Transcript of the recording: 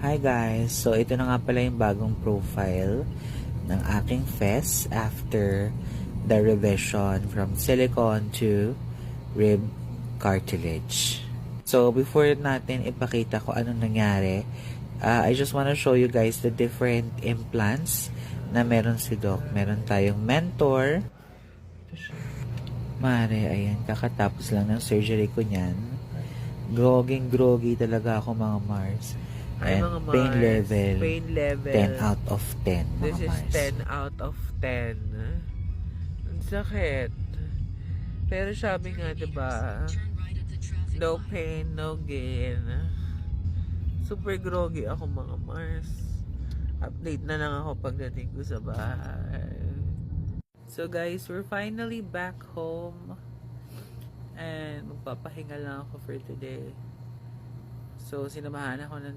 Hi guys! So ito na nga pala yung bagong profile ng aking face after the revision from silicone to rib cartilage. So before natin ipakita ko anong nangyari, I just want to show you guys the different implants na meron si Doc. Meron tayong Mentor. Mare, ayan, kakatapos lang ng surgery ko niyan. Groggy talaga ako mga Mars. Ay, And mga Mars, pain level 10 out of 10 mga This is Mars. 10 out of 10. Ang sakit. Pero sabi nga, diba, no pain, no gain. Super groggy ako mga Mars. Update na lang ako pagdating ko sa bahay. So guys, we're finally back home. And magpapahinga lang ako for today. So sinamahan ako ng